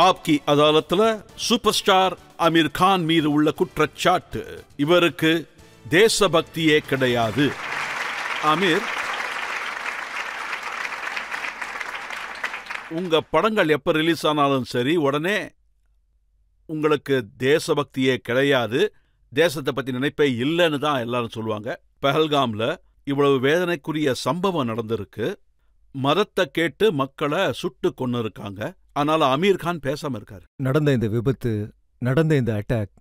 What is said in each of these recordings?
ஆப்கி அதாலத்துல super star Amir Khan மீது உள்ள குற்றச்சாட்டு, இவருக்கு தேசபக்தியே கிடையாது. அமீர், உங்க படங்கள் எப்ப ரிலீஸ் ஆனாலும் சரி, உடனே உங்களுக்கு தேசபக்தியே கிடையாது, தேசத்தை பத்தி நினைப்பே இல்லைன்னு தான் எல்லாரும் சொல்லுவாங்க. பஹல்காம்ல இவ்வளவு வேதனைக்குரிய சம்பவம் நடந்திருக்கு. மதத்தை கேட்டு மக்களை சுட்டு கொன்னு இருக்காங்க. ஆனாலும் அமீர் கான் பேசாம இருக்காரு. நடந்த இந்த விபத்து, நடந்த இந்த அட்டாக்,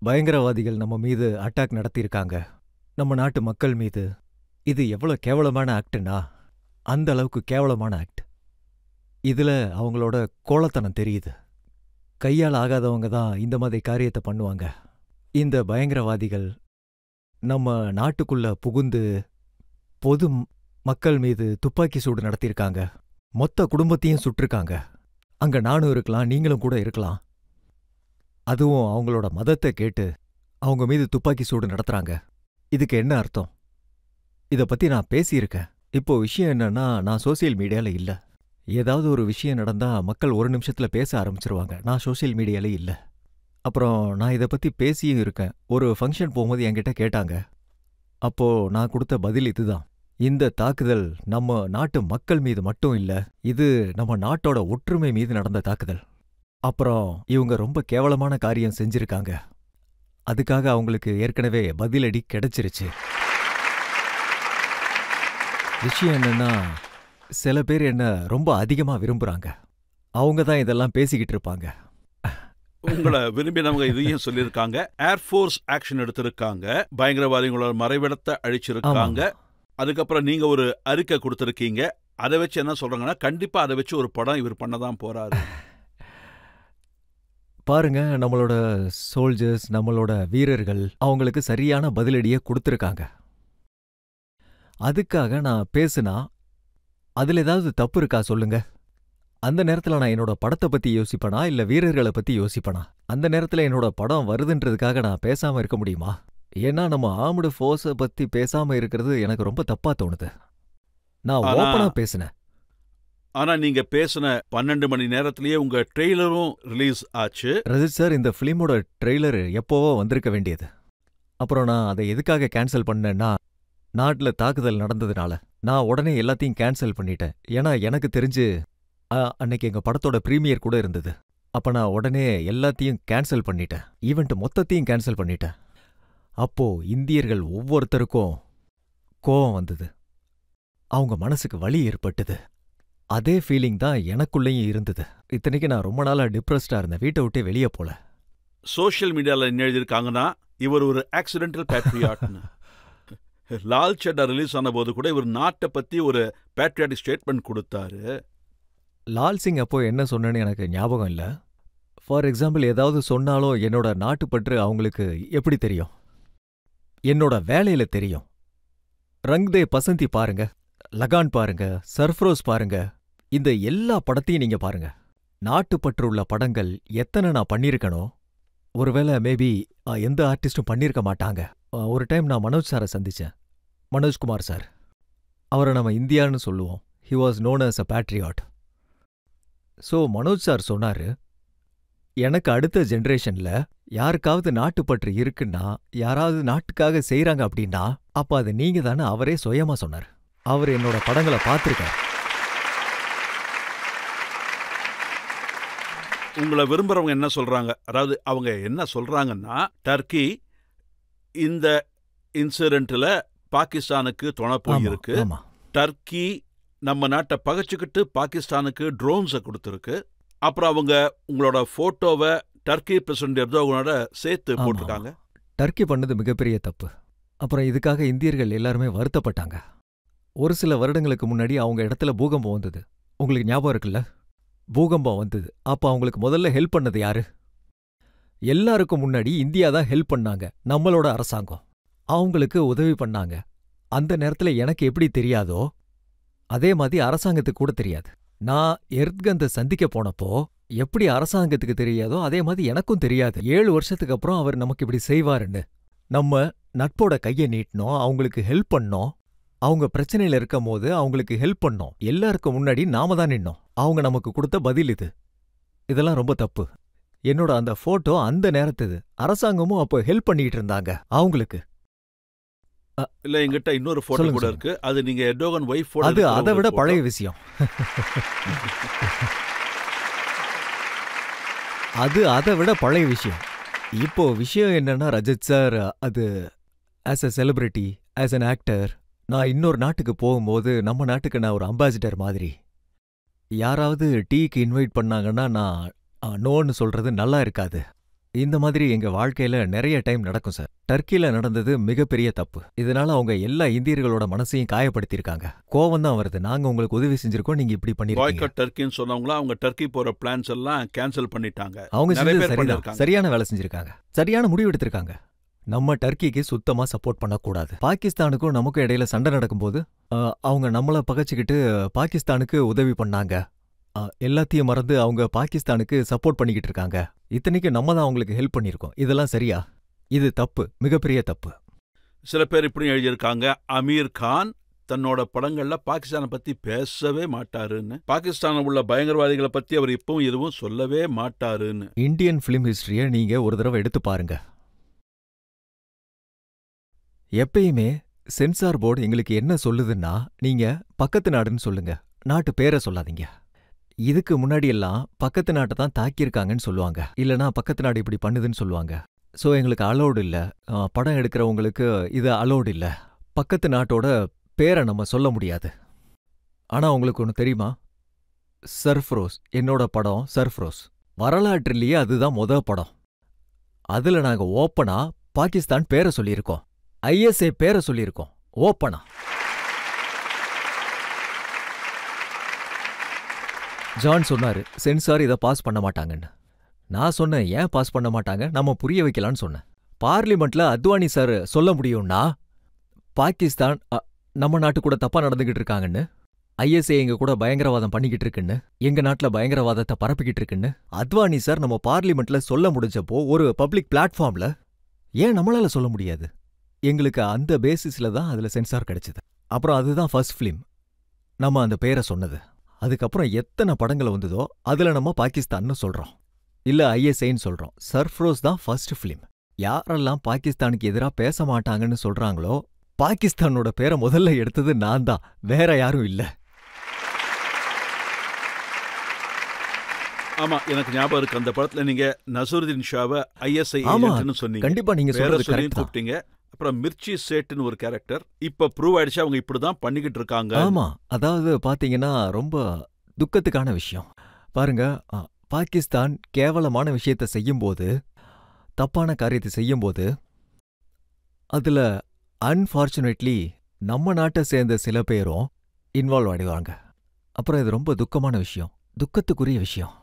பயங்கரவாதிகள் நம்ம மீது அட்டாக் நடத்தியிருக்காங்க, நம்ம நாட்டு மக்கள் மீது. இது எவ்வளவு கேவலமான ஆக்ட்னா அந்த அளவுக்கு கேவலமான ஆக்ட். இதுல அவங்களோட கோலத்தனம் தெரியுது. கையால் ஆகாதவங்க தான் இந்த மாதிரி காரியத்தை பண்ணுவாங்க. இந்த பயங்கரவாதிகள் நம்ம நாட்டுக்குள்ள புகுந்து பொது மக்கள் மீது துப்பாக்கி சூடு நடத்தியிருக்காங்க. மொத்த குடும்பத்தையும் சுட்டிருக்காங்க. அங்க நானும் இருக்கலாம், நீங்களும் கூட இருக்கலாம். அதுவும் அவங்களோட மதத்தை கேட்டு அவங்க மீது துப்பாக்கி சூடு நடத்துறாங்க. இதுக்கு என்ன அர்த்தம்? இத பத்தி நான் பேசியிருக்கேன். இப்போ விஷயம் என்னன்னா, நான் சோசியல் மீடியால இல்ல. ஏதாவது ஒரு விஷயம் நடந்தா மக்கள் ஒரு நிமிஷத்துல பேச ஆரம்பிச்சிருவாங்க. நான் சோசியல் மீடியால இல்ல. அப்புறம் நான் இதை பத்தி பேசியும் இருக்கேன். ஒரு ஃபங்க்ஷன் போகும்போது என்கிட்ட கேட்டாங்க. அப்போ நான் கொடுத்த பதில் இதுதான். இந்த தாக்குதல் நம்ம நாட்டு மக்கள் மீது மட்டும் இல்ல, இது நம்ம நாட்டோட ஒற்றுமை மீது நடந்த தாக்குதல். அப்புறம் இவங்க ரொம்ப கேவலமான காரியம் செஞ்சிருக்காங்க. அதுக்காக அவங்களுக்கு ஏற்கனவே பதிலடி கிடைச்சிருச்சு. விஷயம் என்னன்னா, சில பேர் என்ன ரொம்ப அதிகமா விரும்புறாங்க. அவங்க தான் இதெல்லாம் பேசிக்கிட்டு இருப்பாங்க. உங்களை விரும்பினவங்க இதையும் சொல்லியிருக்காங்க. ஏர்ஃபோர்ஸ் ஆக்ஷன் எடுத்திருக்காங்க, பயங்கரவாதிகளோட மறைவிடத்தை அழிச்சிருக்காங்க. அதுக்கப்புறம் நீங்க ஒரு அறிக்கை கொடுத்திருக்கீங்க. அதை வச்சு என்ன சொல்றாங்கன்னா, கண்டிப்பா அதை வச்சு ஒரு படம் இவர் பண்ணதான் போறாரு. பாருங்க, நம்மளோட சோல்ஜர்ஸ், நம்மளோட வீரர்கள் அவங்களுக்கு சரியான பதிலடியை கொடுத்திருக்காங்க. அதுக்காக நான் பேசுனா அதுல ஏதாவது தப்பு இருக்கா சொல்லுங்க? அந்த நேரத்துல நான் என்னோட படத்தை பத்தி யோசிப்பனா, இல்ல வீரர்களை பத்தி யோசிப்பனா? அந்த நேரத்துல என்னோட படம் வருதுன்றதுக்காக நான் பேசாம இருக்க முடியுமா? ஏன்னா நம்ம ஆர்ம்டு ஃபோர்ஸை பத்தி பேசாம இருக்கிறது எனக்கு ரொம்ப தப்பா தோணுது. நான் ஓப்பனா பேசினேன். ஆனா நீங்க பேசின 12 மணி நேரத்திலேயே உங்க ட்ரெய்லரும் ரிலீஸ் ஆச்சு. ரஜித் சார், இந்த ஃபிலிமோட ட்ரெய்லர் எப்போவோ வந்திருக்க வேண்டியது. அப்புறம் நான் அதை எதுக்காக கேன்சல் பண்ணேன்னா, நாட்டில் தாக்குதல் நடந்ததுனால நான் உடனே எல்லாத்தையும் கேன்சல் பண்ணிட்டேன். ஏன்னா எனக்கு தெரிஞ்சு அன்னைக்கு எங்க படத்தோட ப்ரீமியர் கூட இருந்தது. அப்ப நான் உடனே எல்லாத்தையும் கேன்சல் பண்ணிட்டேன். ஈவெண்ட் மொத்தத்தையும் கேன்சல் பண்ணிட்டேன். அப்போ இந்தியர்கள் ஒவ்வொருத்தருக்கும் கோவம் வந்தது. அவங்க மனசுக்கு வலி ஏற்பட்டது. அதே ஃபீலிங் தான் எனக்குள்ளேயும் இருந்தது. இத்தனைக்கு நான் ரொம்ப நாளா டிப்ரெஸ்டா இருந்தேன். வீட்டை விட்டே வெளியே போல. சோஷியல் மீடியால என்ன எழுதியிருக்காங்கன்னா, இவர் ஒரு ஆக்சிடென்டல் பேட்ரியாட்னு. லால் சட்டா ரிலீஸ் ஆன போது கூட இவர் நாட்டை பத்தி ஒரு பேட்ரியாட்டிக் ஸ்டேட்மெண்ட் கொடுத்தாரு. லால் சிங் அப்போ என்ன சொன்னேன்னு எனக்கு ஞாபகம் இல்லை. ஃபார் எக்ஸாம்பிள், ஏதாவது சொன்னாலும் என்னோட நாட்டுப்பற்று அவங்களுக்கு எப்படி தெரியும்? என்னோட வேலையில தெரியும். ரங் தே பசந்தி பாருங்க, லகான் பாருங்க, சர்ஃப்ரோஸ் பாருங்க, இந்த எல்லா படத்தையும் நீங்க பாருங்க. நாட்டுப்பற்று உள்ள படங்கள் எத்தனை நான் பண்ணியிருக்கணும். ஒருவேளை மேபி எந்த ஆர்டிஸ்டும் பண்ணியிருக்க மாட்டாங்க. ஒரு டைம் நான் மனோஜ் சாரை சந்திச்சேன். மனோஜ்குமார் சார். அவரை நம்ம இந்தியான்னு சொல்லுவோம். He was known as a patriot. So Manoj sir சொன்னாரு, எனக்கு அடுத்த ஜென்ரேஷன்ல யாருக்காவது நாட்டுப்பற்று இருக்குன்னா, யாராவது நாட்டுக்காக செய்யறாங்க அப்படின்னா, அப்ப அது நீங்க தானே அவரே சுயமா சொன்னார். அவர் என்னோட படங்களை பார்த்திருக்கார். உங்களை விரும்புறவங்க என்ன சொல்றாங்க? அதாவது அவங்க என்ன சொல்றாங்கன்னா, டர்க்கி இந்த இன்சிடென்ட்ல பாகிஸ்தானுக்கு துணை போயிருக்கு. டர்க்கி நம்ம நாட்டை பகைச்சுக்கிட்டு பாகிஸ்தானுக்கு ட்ரோன்ஸை கொடுத்துருக்கு. அப்புறம் அவங்க உங்களோட போட்டோவை டர்க்கி பிரசிடென்ட் எர்டோகனோட சேர்த்து போட்டிருக்காங்க. டர்க்கி பண்ணது மிகப்பெரிய தப்பு. அப்புறம் இதுக்காக இந்தியர்கள் எல்லாருமே வருத்தப்பட்டாங்க. ஒரு சில வருடங்களுக்கு முன்னாடி அவங்க இடத்துல பூகம்பம் வந்தது. உங்களுக்கு ஞாபகம் இருக்குல்ல? பூகம்பம் வந்தது. அப்ப அவங்களுக்கு முதல்ல ஹெல்ப் பண்ணது யாரு? எல்லாருக்கும் முன்னாடி இந்தியா தான் ஹெல்ப் பண்ணாங்க. நம்மளோட அரசாங்கம் அவங்களுக்கு உதவி பண்ணாங்க. அந்த நேரத்துல எனக்கு எப்படி தெரியாதோ அதே மாதிரி அரசாங்கத்துக்கு கூட தெரியாது. நான் எர்த்கந்த சந்திக்க போனப்போ எப்படி அரசாங்கத்துக்கு தெரியாதோ அதே மாதிரி எனக்கும் தெரியாது. 7 வருஷத்துக்கு அப்புறம் அவர் நமக்கு இப்படி செய்வாருன்னு நம்ம நட்போட கையை நீட்டினோம், அவங்களுக்கு ஹெல்ப் பண்ணோம். அவங்க பிரச்சனையில இருக்கும் போது அவங்களுக்கு ஹெல்ப் பண்ணோம். எல்லாருக்கும் முன்னாடி நாம தான் நின்னோம். அவங்க நமக்கு கொடுத்த பதில் இது. இதெல்லாம் ரொம்ப தப்பு. என்னோட அந்த போட்டோ அந்த நேரத்துது அரசாங்கமும் அப்போ ஹெல்ப் பண்ணிட்டு இருந்தாங்க அவங்களுக்கு. இல்ல, என்கிட்ட இன்னொரு போட்டோ கூட இருக்கு. அது நீங்க எர்டோகன் வைஃப். அது அதை விட பழைய விஷயம். அது அதை விட பழைய விஷயம். இப்போ விஷயம் என்னன்னா ரஜத் சார், அது as a celebrity, as an actor, நான் இன்னொரு நாட்டுக்கு போகும்போது நம்ம நாட்டுக்கு நான் ஒரு அம்பாசிடர் மாதிரி. யாராவது டீக்கு இன்வைட் பண்ணாங்கன்னா நான் நோன்னு சொல்றது நல்லா இருக்காது. இந்த மாதிரி எங்க வாழ்க்கையில நிறைய டைம் நடக்கும் சார். டர்க்கில நடந்தது மிகப்பெரிய தப்பு. இதனால அவங்க எல்லா இந்தியர்களோட மனசையும் காயப்படுத்திருக்காங்க. கோவம் தான் வருது. நாங்க உங்களுக்கு உதவி செஞ்சிருக்கோம், நீங்க இப்படி பண்ணிருக்கீங்க. பாய்காட் டர்க்கின்னு சொன்னவங்களா அவங்க டர்க்கி போற பிளான்ஸ் எல்லாம் கேன்சல் பண்ணிட்டாங்க. அவங்க செஞ்சது சரியான வேலை செஞ்சிருக்காங்க, சரியான முடிவு எடுத்திருக்காங்க. நம்ம டர்க்கிக்கு சுத்தமா சப்போர்ட் பண்ணக்கூடாது. பாகிஸ்தானுக்கும் நமக்கும் இடையில சண்டை நடக்கும்போது அவங்க நம்மள பகைச்சுக்கிட்டு பாகிஸ்தானுக்கு உதவி பண்ணாங்க. எல்லாத்தையும் மறந்து அவங்க பாகிஸ்தானுக்கு சப்போர்ட் பண்ணிக்கிட்டு இருக்காங்க. இத்தனைக்கு நம்ம தான் அவங்களுக்கு ஹெல்ப் பண்ணிருக்கோம். இதெல்லாம் சரியா? இது தப்பு, மிகப்பெரிய தப்பு. சில பேர் இப்படி எழுதியிருக்காங்க, அமீர் கான் தன்னோட படங்கள்ல பாகிஸ்தானை பத்தி பேசவே மாட்டாருன்னு, பாகிஸ்தானில் உள்ள பயங்கரவாதிகளை பத்தி அவர் இப்பவும் எதுவும் சொல்லவே மாட்டாருன்னு. இந்தியன் பிலிம் ஹிஸ்டரிய நீங்க ஒரு தடவை எடுத்து பாருங்க. எப்பயுமே சென்சார் போர்டு எங்களுக்கு என்ன சொல்லுதுன்னா, நீங்க பக்கத்து நாடுன்னு சொல்லுங்க, நாட்டு பேரை சொல்லாதீங்க. இதுக்கு முன்னாடி எல்லாம் பக்கத்து நாட்டை தான் தாக்கியிருக்காங்கன்னு சொல்லுவாங்க, இல்லனா பக்கத்து நாடு இப்படி பண்ணுதுன்னு சொல்லுவாங்க. ஸோ எங்களுக்கு அலோடு இல்ல, படம் எடுக்கிறவங்களுக்கு இது அலோடு இல்ல, பக்கத்து நாட்டோட பேரை நம்ம சொல்ல முடியாது. ஆனா உங்களுக்கு ஒன்று தெரியுமா? சர்ஃப்ரோஸ், என்னோட படம் சர்ஃப்ரோஸ், வரலாற்றிலேயே அதுதான் படம். அதுல நாங்க ஓப்பனா பாகிஸ்தான் பேரை சொல்லியிருக்கோம், ISA பேரை சொல்லியிருக்கோம், ஓப்பனா. ஜான் சொன்னாரு சென்சார் இதை பாஸ் பண்ண மாட்டாங்கன்னு. நான் சொன்னேன், ஏன் பாஸ் பண்ண மாட்டாங்க, நம்ம புரிய வைக்கலான்னு சொன்னேன். பார்லிமெண்ட்ல அத்வானி சார் சொல்ல முடியும்னா பாகிஸ்தான் நம்ம நாட்டு கூட தப்பா நடந்துகிட்டு இருக்காங்கன்னு, ISA எங்க கூட பயங்கரவாதம் பண்ணிக்கிட்டு இருக்குன்னு, எங்க நாட்டுல பயங்கரவாதத்தை பரப்பிக்கிட்டு இருக்குன்னு அத்வானி சார் நம்ம பார்லிமெண்ட்ல சொல்ல முடிஞ்சப்போ ஒரு பப்ளிக் பிளாட்ஃபார்ம்ல ஏன் நம்மளால சொல்ல முடியாது? எங்களுக்கு அந்த பேசிஸ்ல தான் அதுல சென்சார் கிடைச்சது. அப்புறம் அதுதான் ஃபர்ஸ்ட் ஃபிலிம் நம்ம அந்த பேரை சொன்னது. அதுக்கப்புறம் எத்தனை படங்கள் வந்ததோ அதுல நம்ம பாகிஸ்தான்னு சொல்றோம், இல்ல ISAன்னு சொல்றோம். சர்ஃப்ரோஸ் தான் ஃபர்ஸ்ட் ஃபிலிம். யாரெல்லாம் பாகிஸ்தானுக்கு எதிராக பேச மாட்டாங்கன்னு சொல்றாங்களோ பாகிஸ்தானோட பேரை முதல்ல எடுத்தது நான் தான், வேற யாரும் இல்ல. ஆமா, எனக்கு ஞாபகம் இருக்கு. அந்த படத்துல நீங்க நசருதீன் ஷாவை ISA ஏஜென்ட்னு சொன்னீங்க. கண்டிப்பா நீங்க சொல்றது கரெக்ட் தான். கூப்பிட்டீங்க. அப்புறம் மிர்ச்சி சேட்னு ஒரு கேரக்டர். இப்ப ப்ரூவ் ஆயிடுச்சு அவங்க இப்படிதான் பண்ணிக்கிட்டு இருக்காங்க. ஆமா, அதாவது பாத்தீங்கன்னா ரொம்ப துக்கத்துக்கான விஷயம். பாருங்க, பாகிஸ்தான் கேவலமான விஷயத்தை செய்யும்போது, தப்பான காரியத்தை செய்யும்போது, அதுல அன்பார்ச்சுனேட்லி நம்ம நாட்டை சேர்ந்த சில பேரும் இன்வால்வ் ஆயிடுவாங்க. அப்புறம் இது ரொம்ப துக்கமான விஷயம், துக்கத்துக்குரிய விஷயம்.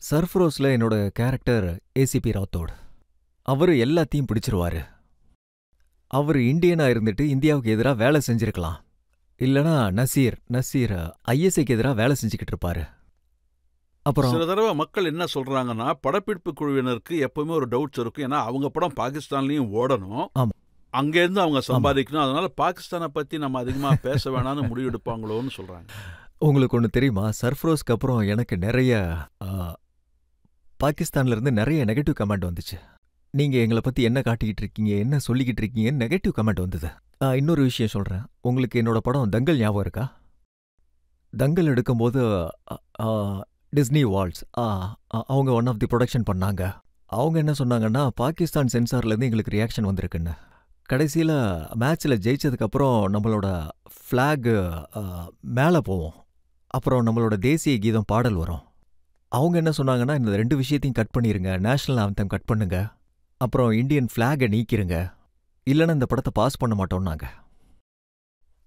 சர்ஃப்ரோஸ்ல என்னோட கேரக்டர் ACP ராத்தோடு. அவரு எல்லாத்தையும் பிடிச்சிருவாரு. அவர் இந்தியனா இருந்துட்டு இந்தியாவுக்கு எதிராக வேலை செஞ்சிருக்கலாம், இல்லனா நசீர் ISAக்கு எதிராக வேலை செஞ்சுக்கிட்டு இருப்பாரு. அப்புறம் சில தடவை மக்கள் என்ன சொல்றாங்கன்னா, படப்பிடிப்பு குழுவினருக்கு எப்பவுமே ஒரு டவுட்ஸ் இருக்கும். ஏன்னா அவங்க படம் பாகிஸ்தான்லயும் ஓடணும், அங்கேருந்து அவங்க சம்பாதிக்கணும். அதனால பாகிஸ்தானை பத்தி நம்ம அதிகமா பேச வேணாம்னு முடிவெடுப்பாங்களோன்னு சொல்றாங்க. உங்களுக்கு ஒன்று தெரியுமா, சர்ஃப்ரோஸ்க்கு அப்புறம் எனக்கு நிறைய பாகிஸ்தான்ல இருந்து நிறைய நெகட்டிவ் கமெண்ட் வந்துச்சு. நீங்க எங்களை பத்தி என்ன காட்டிக்கிட்டு இருக்கீங்க, என்ன சொல்லிக்கிட்டு இருக்கீங்கன்னு நெகட்டிவ் கமெண்ட் வந்தது. இன்னொரு விஷயம் சொல்றேன், உங்களுக்கு என்னோட படம் தங்கல் ஞாபகம் இருக்கா? தங்கல் எடுக்கும்போது டிஸ்னி வால்ஸ் அவங்க ஒன் ஆஃப் தி ப்ரொடக்ஷன் பண்ணாங்க. அவங்க என்ன சொன்னாங்கன்னா, பாகிஸ்தான் சென்சார்லேருந்து எங்களுக்கு ரியாக்ஷன் வந்திருக்குன்னு. கடைசியில் மேட்ச்சில் ஜெயிச்சதுக்கப்புறம் நம்மளோட ஃப்ளாக் மேலே போவோம், அப்புறம் நம்மளோட தேசிய கீதம் பாடல் வரும். அவங்க என்ன சொன்னாங்கன்னா, இந்த 2 விஷயத்தையும் கட் பண்ணிருங்க, நேஷனல் ஆந்தம் கட் பண்ணுங்க, அப்புறம் இந்தியன் ஃப்ளாகை நீக்கிருங்க, இல்லைன்னா இந்த படத்தை பாஸ் பண்ண மாட்டோம்னாங்க.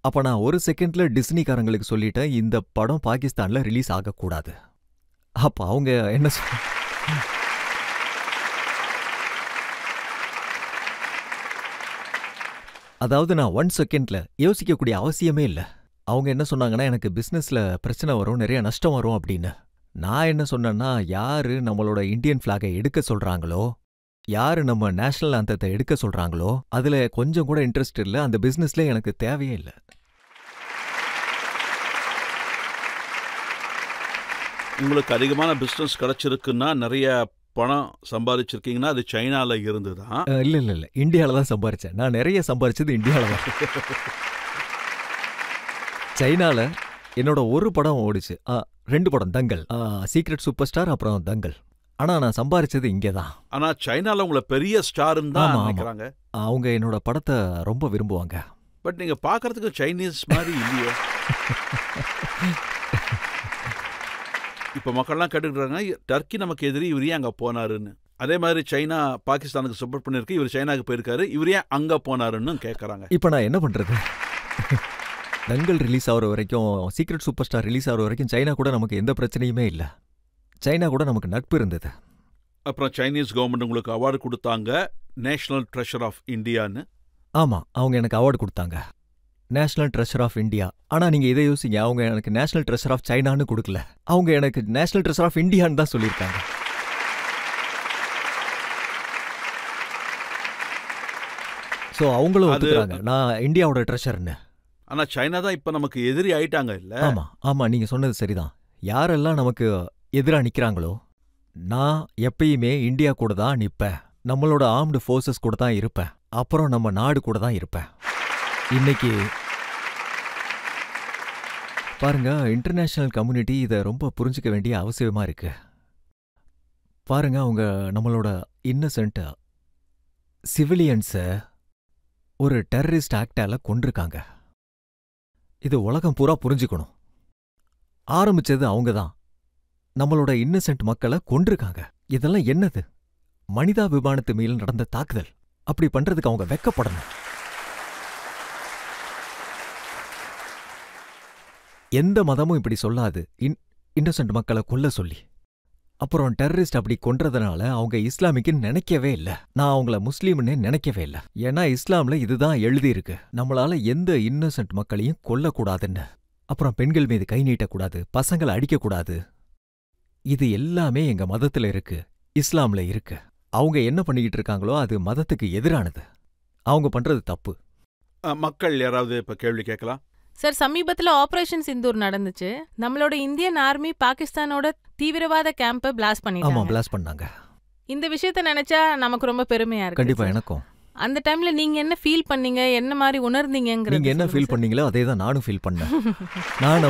அப்போ நான் ஒரு செகண்ட்ல டிஸ்னிக்காரங்களுக்கு சொல்லிட்டேன், இந்த படம் பாகிஸ்தான்ல ரிலீஸ் ஆகக்கூடாது. அப்போ அவங்க என்ன அதாவது நான் 1 செகண்ட்ல யோசிக்கக்கூடிய அவசியமே இல்லை. அவங்க என்ன சொன்னாங்கன்னா, எனக்கு பிஸ்னஸ்ல பிரச்சனை வரும், நிறைய நஷ்டம் வரும் அப்படின்னு. நான் என்ன சொன்னேன்னா, யாரு நம்மளோட இந்தியன் ஃபிளாகை எடுக்க சொல்றாங்களோ, யாரு நம்ம நேஷனல் ஆந்தத்தை எடுக்க சொல்றாங்களோ அதுல கொஞ்சம் கூட இன்ட்ரெஸ்ட் இல்லை, அந்த பிசினஸ்ல எனக்கு தேவையே இல்லை. உங்களுக்கு அதிகமான பிஸ்னஸ் கிடைச்சிருக்குன்னா, நிறைய பணம் சம்பாதிச்சிருக்கீங்கன்னா, அது சைனால இருந்து தான். இல்ல. இந்தியால தான் சம்பாரிச்சேன். நான் நிறைய சம்பாரிச்சது இந்தியால தான். சைனால என்னோட ஒரு படம் ஓடிச்சு. 2 படம், தங்கல், சீக்ரெட் சூப்பர் ஸ்டார், அப்புறம் தங்கல். ஆனா நான் சம்பாரிச்சது இங்கே தான். ஆனா சைனால உங்களை பெரிய ஸ்டார்ன்னு தான் நினைக்கிறாங்க. அவங்க என்னோட படத்தை ரொம்ப விரும்புவாங்க. பட் நீங்க பார்க்கறதுக்கு சைனீஸ் மாதிரி இல்லையே. இப்போ மக்கள்லாம் கேட்டுக்கிறாங்க, டர்க்கி நமக்கு எதிரி, இவர் ஏன் அங்கே போனாருன்னு. அதே மாதிரி சைனா பாகிஸ்தானுக்கு சப்போர்ட் பண்ணியிருக்கு, இவர் சைனாவுக்கு போயிருக்காரு, இவர் ஏன் அங்கே போனாருன்னு கேட்குறாங்க. இப்போ நான் என்ன பண்ணுறது? தங்கல் ரிலீஸ் ஆகிற வரைக்கும், சீக்ரெட் சூப்பர் ஸ்டார் ரிலீஸ் ஆகிற வரைக்கும் சைனா கூட நமக்கு எந்த பிரச்சனையுமே இல்லை. சைனா கூட நமக்கு நட்பு இருந்தது. அப்புறம் சைனீஸ் கவர்மெண்ட் உங்களுக்கு அவார்டு கொடுத்தாங்க, நேஷனல் ட்ரெஷர் ஆஃப் இந்தியான்னு. ஆமாம், அவங்க எனக்கு அவார்டு கொடுத்தாங்க, நேஷனல் ட்ரெஷர் ஆஃப் இந்தியா. ஆனால் நீங்கள் இதை யோசிங்க, அவங்க எனக்கு நேஷனல் ட்ரெஷர் ஆஃப் சைனான்னு கொடுக்கல, அவங்க எனக்கு நேஷனல் ட்ரெஷர் ஆஃப் இந்தியான்னு தான் சொல்லியிருக்காங்க. ஸோ அவங்களும் ஒத்துக்கிறாங்க நான் இந்தியாவோட ட்ரெஷர்னு. ஆனால் சைனா தான் இப்போ நமக்கு எதிரி ஆயிட்டாங்க இல்லை? ஆமாம், நீங்கள் சொன்னது சரிதான். யாரெல்லாம் நமக்கு எதிராக நிற்கிறாங்களோ, நான் எப்பயுமே இந்தியா கூட தான் நிற்பேன், நம்மளோட ஆர்ம்டு ஃபோர்ஸஸ் கூட தான் இருப்பேன், அப்புறம் நம்ம நாடு கூட தான் இருப்பேன். இன்னைக்கு பாருங்க, இன்டர்நேஷனல் கம்யூனிட்டி இதை ரொம்ப புரிஞ்சுக்க வேண்டிய அவசியமா இருக்கு. பாருங்க, அவங்க நம்மளோட இன்னசென்ட் சிவிலியன்ஸை ஒரு டெரரிஸ்ட் ஆக்டால கொண்டிருக்காங்க. இது உலகம் பூரா புரிஞ்சுக்கணும். ஆரம்பிச்சது அவங்க தான், நம்மளோட இன்னசென்ட் மக்களை கொண்டிருக்காங்க. இதெல்லாம் என்னது? மனிதாபிமானத்து மேல் நடந்த தாக்குதல். அப்படி பண்றதுக்கு அவங்க வெக்கப்படணும். எந்த மதமும் இப்படி சொல்லாது, இன்னசென்ட் மக்களை கொல்ல சொல்லி. அப்புறம் டெரரிஸ்ட் அப்படி கொன்றதுனால அவங்க இஸ்லாமிக்குன்னு நினைக்கவே இல்லை, நான் அவங்கள முஸ்லீம்னே நினைக்கவே இல்லை. ஏன்னா இஸ்லாம்ல இதுதான் எழுதியிருக்கு, நம்மளால எந்த இன்னசென்ட் மக்களையும் கொல்லக்கூடாதுன்னு. அப்புறம் பெண்கள் மீது கை நீட்டக்கூடாது, பசங்களை அடிக்கக்கூடாது. இது எல்லாமே எங்க மதத்துல இருக்கு, இஸ்லாம்ல இருக்கு. அவங்க என்ன பண்ணிக்கிட்டு இருக்காங்களோ அது மதத்துக்கு எதிரானது, அவங்க பண்றது தப்பு. மக்கள் யாராவது இப்ப கேள்வி கேட்கலாம் சார்? சமீபத்தில் ஆபரேஷன் சிந்தூர் நடந்துச்சு. நம்மளோட இந்தியன் ஆர்மி பாகிஸ்தானோட தீவிரவாத கேம்பை பிளாஸ்ட் பண்ணாங்க. இந்த விஷயத்த நினைச்சா நமக்கு ரொம்ப பெருமையா இருக்கு. கண்டிப்பா எனக்கும். அந்த டைம்ல நீங்க என்ன ஃபீல் பண்ணீங்க, என்ன மாதிரி உணர்ந்தீங்க? நீங்க என்ன ஃபீல் பண்ணீங்களோ அதே தான் நானும் ஃபீல் பண்ணேன். நான்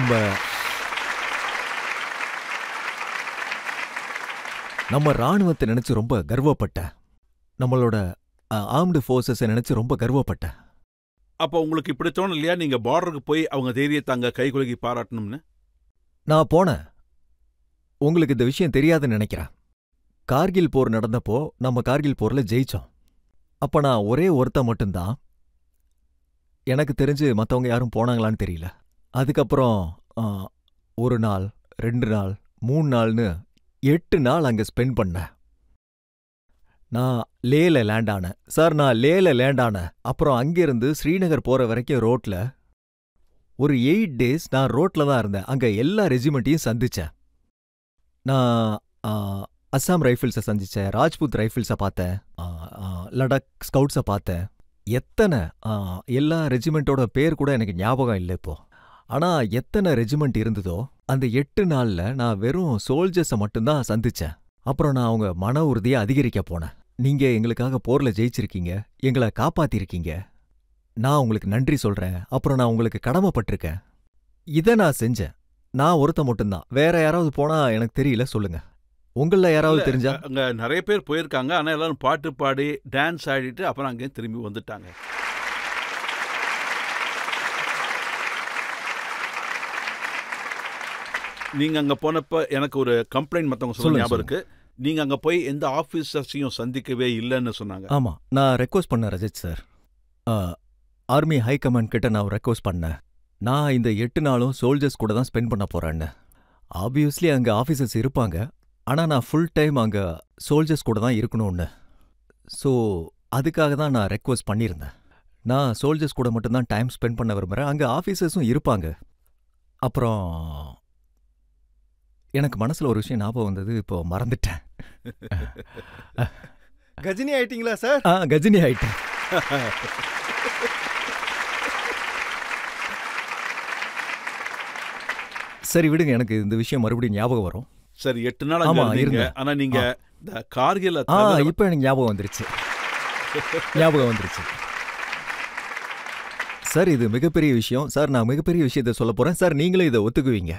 நம்ம ராணுவத்தை நினைச்சு ரொம்ப கர்வப்பட்டேன், நம்மளோட ஆர்ம்டு ஃபோர்ஸஸை நினைச்சு ரொம்ப கர்வப்பட்டேன். அப்போ உங்களுக்கு இப்படி தோணும் இல்லையா, நீங்க பார்டருக்கு போய் அவங்க தைரியத்தை அங்க கைகுலுக்கி பாராட்டணும்னு? நான் போனேன். உங்களுக்கு இந்த விஷயம் தெரியாதுன்னு நினைக்கிறேன். கார்கில் போர் நடந்தப்போ நம்ம கார்கில் போர்ல ஜெயிச்சோம். அப்ப நான் ஒரே ஒருத்தன் மட்டும்தான், எனக்கு தெரிஞ்சு மற்றவங்க யாரும் போனாங்களான்னு தெரியல. அதுக்கப்புறம் 1 நாள், 2 நாள், 3 நாள்னு 8 நாள் அங்க ஸ்பெண்ட் பண்ணேன். நான் லேல லேண்ட் ஆனேன் சார், நான் லேல லேண்ட் ஆனேன். அப்புறம் அங்கிருந்து ஸ்ரீநகர் போற வரைக்கும் ரோட்ல ஒரு 8 டேஸ் நான் ரோட்ல தான் இருந்தேன். அங்க எல்லா ரெஜிமெண்ட்டையும் சந்திச்சேன். நான் அஸ்ஸாம் ரைஃபிள்ஸை சந்திச்சேன், ராஜ்புத் ரைஃபிள்ஸை பார்த்தேன், லடாக் ஸ்கவுட்ஸை பார்த்தேன். எத்தனை எல்லா ரெஜிமெண்ட்டோட பேர் கூட எனக்கு ஞாபகம் இல்லை இப்போ. ஆனா எத்தனை ரெஜிமெண்ட் இருந்ததோ அந்த 8 நாள்ல நான் வெறும் சோல்ஜர்ஸை மட்டும்தான் சந்திச்சேன். அப்புறம் நான் அவங்க மன உறுதியை அதிகரிக்க போனேன். நீங்க எங்களுக்காக போர்ல ஜெயிச்சிருக்கீங்க, எங்களை காப்பாத்திருக்கீங்க, நான் உங்களுக்கு நன்றி சொல்றேன், அப்புறம் நான் உங்களுக்கு கடமைப்பட்டிருக்கேன். இதை நான் செஞ்சேன். நான் ஒருத்த மட்டும்தான். வேற யாராவது போனா எனக்கு தெரியல, சொல்லுங்க. உங்கள யாராவது தெரிஞ்சா? அங்க நிறைய பேர் போயிருக்காங்க, ஆனா எல்லாரும் பாட்டு பாடி டான்ஸ் ஆடிட்டு அப்புறம் அங்கே திரும்பி வந்துட்டாங்க. நீங்க அங்க போனப்ப எனக்கு ஒரு கம்ப்ளைண்ட் மத்தவங்க சொல்ல ஞாபகம் இருக்கு. நீங்க அங்க போய் எந்த ஆபீசர்ஸையும் சந்திக்கவே இல்லைன்னு சொன்னாங்க. ஆமா, நான் ரெக்வஸ்ட் பண்ணேன் Rajat sir. Army high command கிட்ட நான் ரெக்வஸ்ட் பண்ணேன், நான் இந்த 8 நாளும் சோல்ஜர்ஸ் கூட தான் ஸ்பெண்ட் பண்ண போறேன்னு. ஆப்வியஸ்லி அங்க ஆஃபீஸர்ஸ் இருப்பாங்க, ஆனா நான் ஃபுல் டைம் அங்க சோல்ஜர்ஸ் கூட தான் இருக்கணும்னு. ஸோ அதுக்காக தான் நான் ரெக்வஸ்ட் பண்ணியிருந்தேன். நான் சோல்ஜர்ஸ் கூட மட்டும்தான் டைம் ஸ்பெண்ட் பண்ண விரும்புகிறேன், அங்கே ஆஃபீஸர்ஸும் இருப்பாங்க. அப்புறம் எனக்கு மனசில் ஒரு விஷயம் ஞாபகம் வந்தது, இப்போ மறந்துட்டேன். கஜினி ஆயிட்டீங்களா சார்? கஜினி ஆயிட்டேன். சரி விடுங்க, எனக்கு இந்த விஷயம் மறுபடியும் ஞாபகம் வரும். சரி 8 நாள் அங்க ஆமா, இருந்தீங்க. இருந்தேன். ஆனா நீங்க இந்த கார்கில இப்ப எனக்கு ஞாபகம் வந்துருச்சு. ஞாபகம் வந்துருச்சு. சார் இது மிகப்பெரிய விஷயம். சார் நான் மிகப்பெரிய விஷயத்த சொல்ல போறேன். சார் நீங்களும் இதை ஒத்துக்குவீங்க.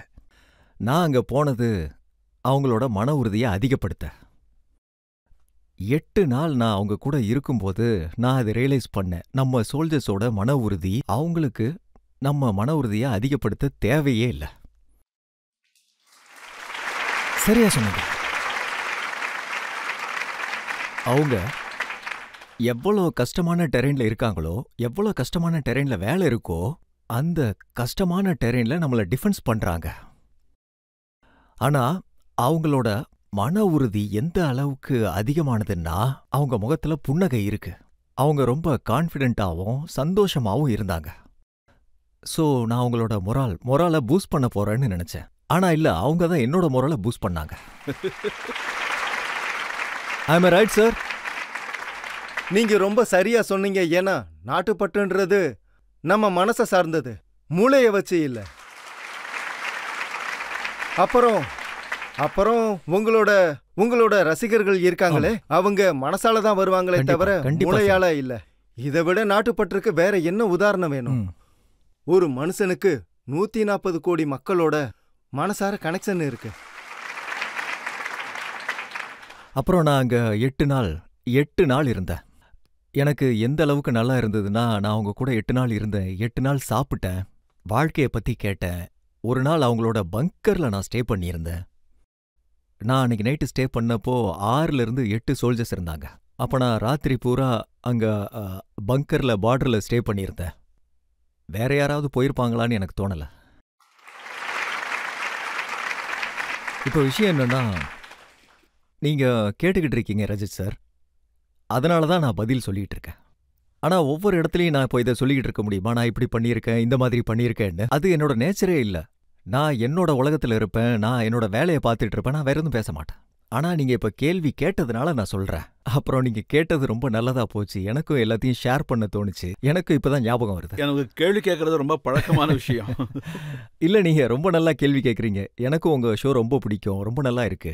நான் அங்க போனது அவங்களோட மன உறுதியை அதிகப்படுத்த. 8 நாள் நான் அவங்க கூட இருக்கும்போது நான் அதை ரியலைஸ் பண்ணேன். நம்ம சோல்ஜர்ஸோட மன உறுதி அவங்களுக்கு நம்ம மன உறுதியை அதிகப்படுத்த தேவையே இல்லை. சரியா சொன்னீங்க. அவங்க எவ்வளோ கஷ்டமான டெரெயின்ல இருக்காங்களோ, எவ்வளோ கஷ்டமான டெரெயின்ல வேலை இருக்கோ, அந்த கஷ்டமான டெரெயின்ல நம்மள டிஃபென்ஸ் பண்றாங்க. ஆனா அவங்களோட மன உறுதி எந்த அளவுக்கு அதிகமானதுன்னா அவங்க முகத்துல புன்னகை இருக்கு. அவங்க ரொம்ப கான்ஃபிடென்ட்டாவும் சந்தோஷமாவும் இருந்தாங்க. ஸோ நான் அவங்களோட மொராலை பூஸ்ட் பண்ண போறேன்னு நினைச்சேன். ஆனா இல்ல, அவங்க தான் என்னோட மொராலை பூஸ்ட் பண்ணாங்க. I am right sir? நீங்க ரொம்ப சரியா சொன்னீங்க. ஏன்னா நாட்டுப்பற்றுன்றது நம்ம மனசை சார்ந்தது, மூளைய வச்சு இல்ல. அப்புறம் உங்களோட ரசிகர்கள் இருக்காங்களே, அவங்க மனசால தான் வருவாங்களே தவிர மூளையால இல்ல. இதை விட நாட்டுப்பற்றுக்கு வேற என்ன உதாரணம் வேணும்? ஒரு மனுஷனுக்கு 140 கோடி மக்களோட மனசார கனெக்ஷன் இருக்கு. அப்புறம் நான் அங்க 8 நாள் இருந்தேன். எனக்கு எந்த அளவுக்கு நல்லா இருந்ததுன்னா, நான் அவங்க கூட 8 நாள் இருந்தேன். 8 நாள் சாப்பிட்டேன், வாழ்க்கையை பத்தி கேட்டேன். ஒரு நாள் அவங்களோட பங்கர்ல நான் ஸ்டே பண்ணியிருந்தேன். நான் அன்னைக்கு நைட்டு ஸ்டே பண்ணப்போ 6ல இருந்து 8 சோல்ஜர்ஸ் இருந்தாங்க. அப்ப நான் ராத்திரி பூரா அங்க பங்கர்ல பார்டர்ல ஸ்டே பண்ணியிருந்தேன். வேற யாராவது போயிருப்பாங்களான்னு எனக்கு தோணல. இப்போ விஷயம் என்னன்னா, நீங்க கேட்டுக்கிட்டு இருக்கீங்க ரஜித் சார், அதனால தான் நான் பதில் சொல்லிட்டு இருக்கேன். ஆனா ஒவ்வொரு இடத்துலையும் நான் இப்போ இதை சொல்லிக்கிட்டு இருக்க முடியுமா? நான் இப்படி பண்ணியிருக்கேன், இந்த மாதிரி பண்ணியிருக்கேன்னு. அது என்னோட நேச்சரே இல்லை. நான் என்னோட உலகத்துல இருப்பேன், நான் என்னோட வேலையை பார்த்துட்டு இருப்பேன், நான் வேற எதுவும் பேச மாட்டேன். ஆனா நீங்க இப்ப கேள்வி கேட்டதுனால நான் சொல்றேன். அப்புறம் நீங்க கேட்டது ரொம்ப நல்லதா போச்சு. எனக்கும் எல்லாத்தையும் ஷேர் பண்ண தோணுச்சு. எனக்கும் இப்பதான் ஞாபகம் வருது. எனக்கு கேள்வி கேட்கறது ரொம்ப பழக்கமான விஷயம். இல்ல, நீங்க ரொம்ப நல்லா கேள்வி கேட்கறீங்க. எனக்கும் உங்க ஷோ ரொம்ப பிடிக்கும், ரொம்ப நல்லா இருக்கு.